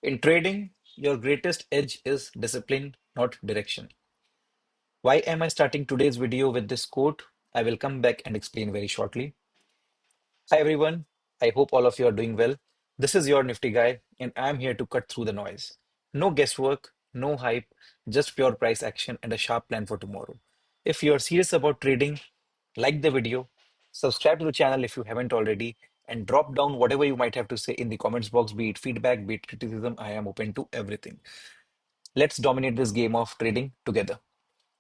In trading, your greatest edge is discipline, not direction. Why am I starting today's video with this quote? I will come back and explain very shortly. Hi everyone, I hope all of you are doing well. This is your Nifty Guy, and I'm here to cut through the noise. No guesswork, no hype, just pure price action and a sharp plan for tomorrow. If you're serious about trading, like the video, subscribe to the channel if you haven't already, and drop down whatever you might have to say in the comments box, be it feedback, be it criticism. I am open to everything. Let's dominate this game of trading together.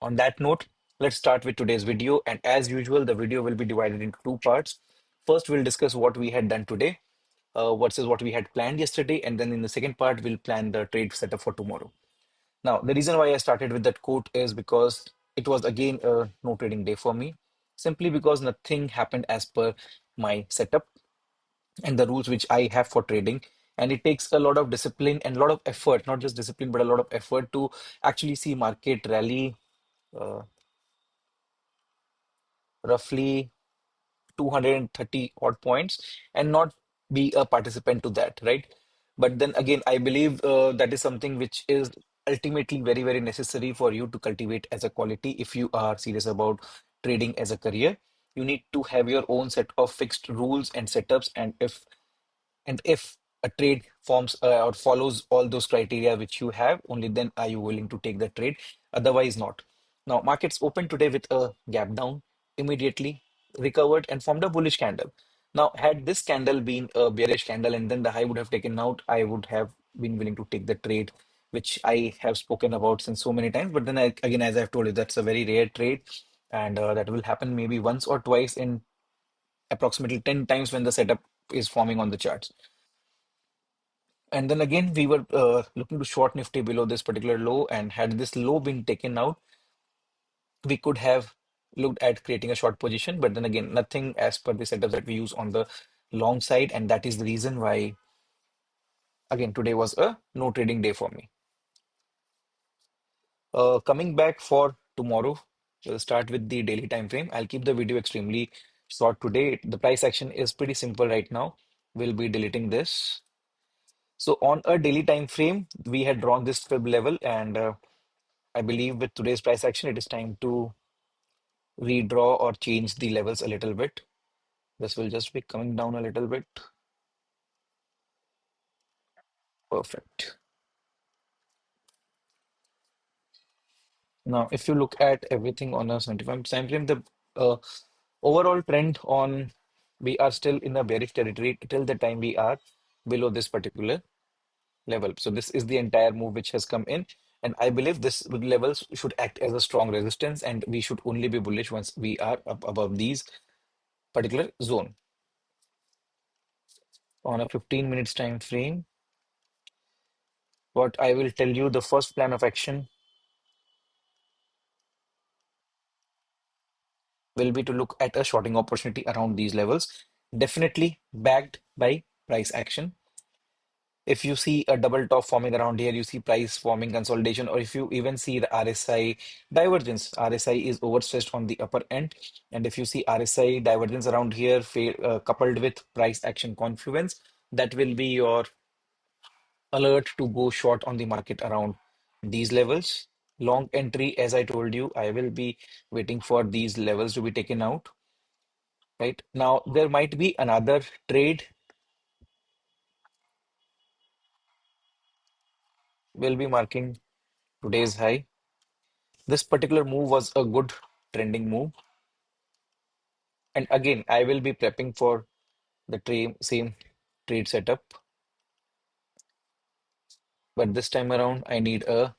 On that note, let's start with today's video. And as usual, the video will be divided into two parts. First, we'll discuss what we had done today versus what we had planned yesterday. And then in the second part, we'll plan the trade setup for tomorrow. Now, the reason why I started with that quote is because it was again a no trading day for me, simply because nothing happened as per my setup and the rules which I have for trading. And it takes a lot of discipline and a lot of effort, not just discipline, but a lot of effort to actually see market rally uh, roughly 230 odd points and not be a participant to that, right? But then again, I believe that is something which is ultimately very, very necessary for you to cultivate as a quality if you are serious about trading as a career. You need to have your own set of fixed rules and setups, and if a trade forms or follows all those criteria which you have, only then are you willing to take the trade. Otherwise, not. Now, markets opened today with a gap down, immediately recovered and formed a bullish candle. Now, had this candle been a bearish candle and then the high would have taken out, I would have been willing to take the trade, which I have spoken about since so many times. But then again, as I've told you, that's a very rare trade, and that will happen maybe once or twice in approximately 10 times when the setup is forming on the charts. And then again, we were looking to short Nifty below this particular low, and had this low been taken out, we could have looked at creating a short position. But then again, nothing as per the setup that we use on the long side, and that is the reason why, again, today was a no trading day for me. Coming back for tomorrow, we'll start with the daily time frame. I'll keep the video extremely short today. The price action is pretty simple right now. We'll be deleting this. So on a daily time frame, we had drawn this fib level, and I believe with today's price action, it is time to redraw or change the levels a little bit. This will just be coming down a little bit. Perfect. Now, if you look at everything on a 75 time frame, the uh, overall trend on we are still in a bearish territory till the time we are below this particular level. So this is the entire move which has come in. And I believe this levels should act as a strong resistance, and we should only be bullish once we are up above these particular zone. On a 15 minutes time frame, what I will tell you, the first plan of action will be to look at a shorting opportunity around these levels, definitely backed by price action. If you see a double top forming around here, you see price forming consolidation, or if you even see the RSI divergence, RSI is overstretched on the upper end. And if you see RSI divergence around here, coupled with price action confluence, that will be your alert to go short on the market around these levels. Long entry, as I told you, I will be waiting for these levels to be taken out. Right now, there might be another trade. Will be marking today's high. This particular move was a good trending move. And again, I will be prepping for the same trade setup. But this time around, I need a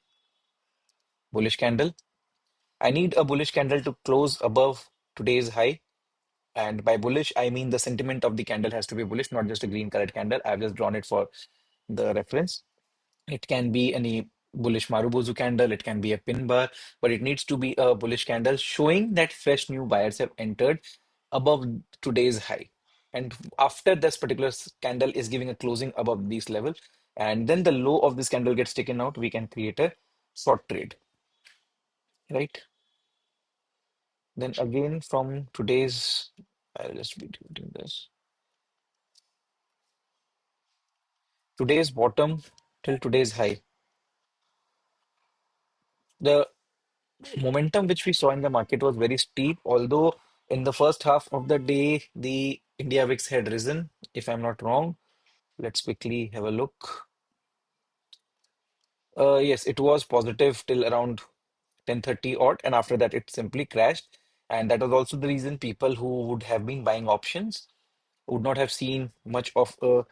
bullish candle. I need a bullish candle to close above today's high. And by bullish, I mean the sentiment of the candle has to be bullish, not just a green colored candle. I've just drawn it for the reference. It can be any bullish Marubozu candle, it can be a pin bar, but it needs to be a bullish candle showing that fresh new buyers have entered above today's high. And after this particular candle is giving a closing above this level, and then the low of this candle gets taken out, we can create a short trade, right? Then again from today's, I'll just be doing this. Today's bottom. till today's high. The momentum which we saw in the market was very steep, although in the first half of the day, the India VIX had risen, if I'm not wrong. Let's quickly have a look. Yes, it was positive till around 10:30 odd, and after that, it simply crashed. And that was also the reason people who would have been buying options would not have seen much of a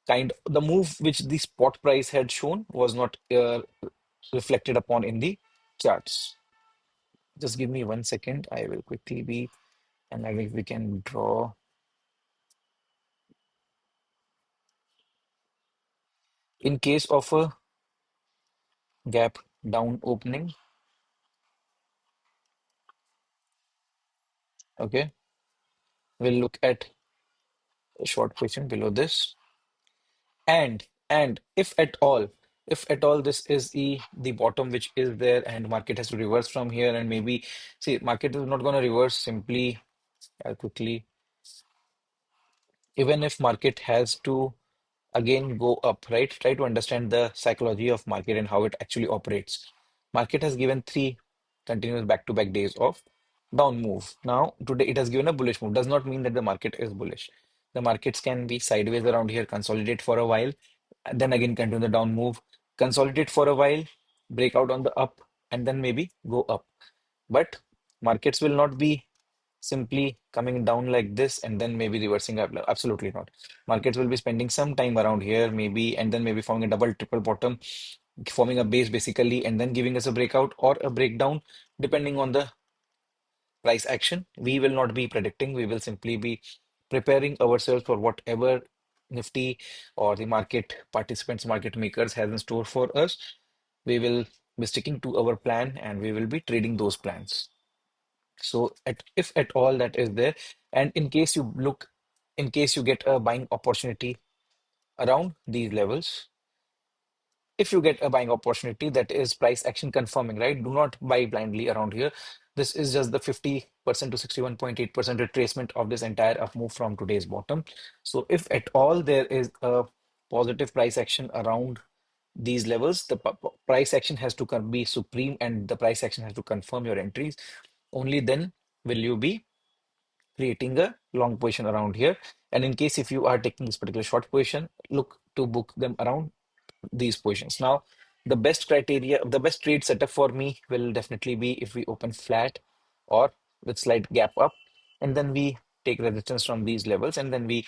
the move which the spot price had shown was not reflected upon in the charts. Just give me 1 second. I will quickly be, and I think we can draw in case of a gap down opening. Okay, we'll look at a short position below this, and if at all this is the bottom which is there, and market has to reverse from here, and maybe see market is not going to reverse simply. I'll quickly, even if market has to again go up, right? Try to understand the psychology of market and how it actually operates. Market has given three continuous back-to-back days of down move. Now, today it has given a bullish move. Does not mean that the market is bullish. The markets can be sideways around here, consolidate for a while, and then again continue the down move, consolidate for a while, break out on the up, and then maybe go up. But markets will not be simply coming down like this and then maybe reversing up. Absolutely not. Markets will be spending some time around here, maybe, and then maybe forming a double, triple bottom, forming a base basically, and then giving us a breakout or a breakdown, depending on the price action. We will not be predicting. We will simply be preparing ourselves for whatever Nifty or the market participants, market makers has in store for us. We will be sticking to our plan and we will be trading those plans. So if at all that is there, and in case you get a buying opportunity around these levels, if you get a buying opportunity that is price action confirming, right? Do not buy blindly around here. This is just the 50% to 61.8% retracement of this entire up move from today's bottom. So if at all there is a positive price action around these levels, the price action has to be supreme and the price action has to confirm your entries. Only then will you be creating a long position around here. And in case if you are taking this particular short position, look to book them around these positions. Now, the best criteria, the best trade setup for me will definitely be if we open flat or with slight gap up, and then we take resistance from these levels, and then we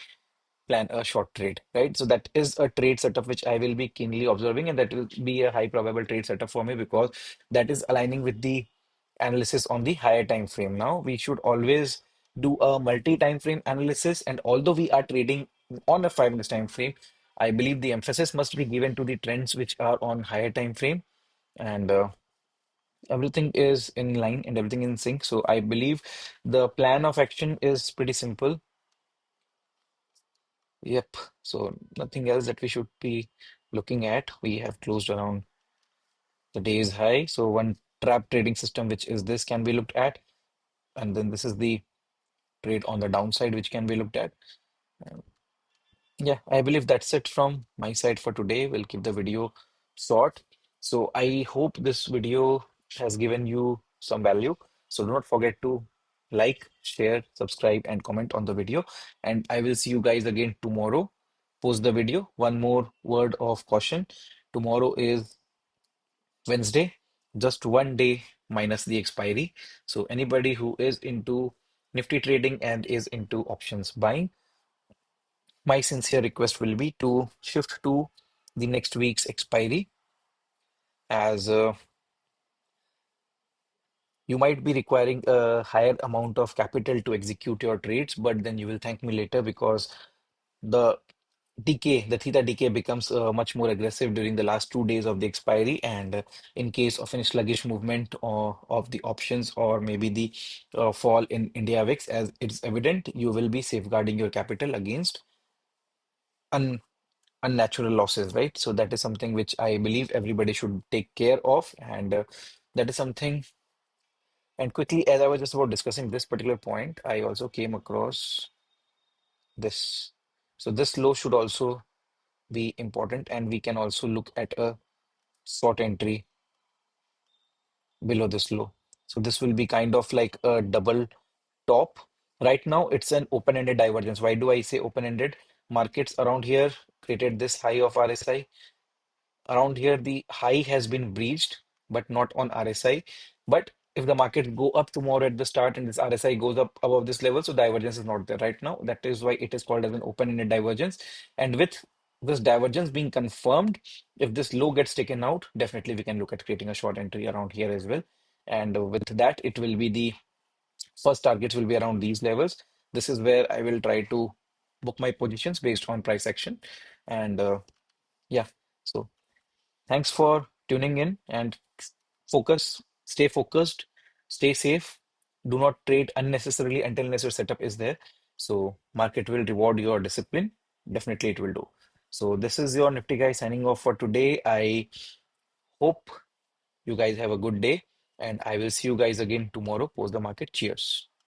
plan a short trade, right? So that is a trade setup which I will be keenly observing, and that will be a high probable trade setup for me because that is aligning with the analysis on the higher time frame. Now we should always do a multi-time frame analysis, and although we are trading on a 5 minutes time frame, I believe the emphasis must be given to the trends which are on higher time frame, and everything is in line and everything in sync. So I believe the plan of action is pretty simple. Yep. So nothing else that we should be looking at. We have closed around the day's high. So one trap trading system, which is this, can be looked at. And then this is the trade on the downside, which can be looked at. Uh, Yeah, I believe that's it from my side for today. We'll keep the video short. So I hope this video has given you some value. So do not forget to like, share, subscribe, and comment on the video. And I will see you guys again tomorrow. Post the video. One more word of caution. Tomorrow is Wednesday, just one day minus the expiry. So anybody who is into Nifty trading and is into options buying, my sincere request will be to shift to the next week's expiry, as you might be requiring a higher amount of capital to execute your trades, but then you will thank me later because the the theta decay becomes much more aggressive during the last 2 days of the expiry. And in case of any sluggish movement or of the options, or maybe the fall in India VIX, as it's evident, you will be safeguarding your capital against unnatural losses, right? So that is something which I believe everybody should take care of, and that is something. And quickly, as I was just about discussing this particular point, I also came across this. So this low should also be important, and we can also look at a short entry below this low. So this will be kind of like a double top. Right now, it's an open-ended divergence. Why do I say open-ended? Markets around here created this high of RSI. Around here, the high has been breached, but not on RSI. But if the market go up tomorrow at the start and this RSI goes up above this level, so divergence is not there right now. That is why it is called as an open-ended divergence. And with this divergence being confirmed, if this low gets taken out, definitely we can look at creating a short entry around here as well. And with that, it will be the first targets will be around these levels. This is where I will try to book my positions based on price action. And yeah, so thanks for tuning in and stay focused, stay safe. Do not trade unnecessarily until unless your setup is there. So market will reward your discipline. Definitely it will do. So this is your Nifty Guy signing off for today. I hope you guys have a good day and I will see you guys again tomorrow post the market. Cheers.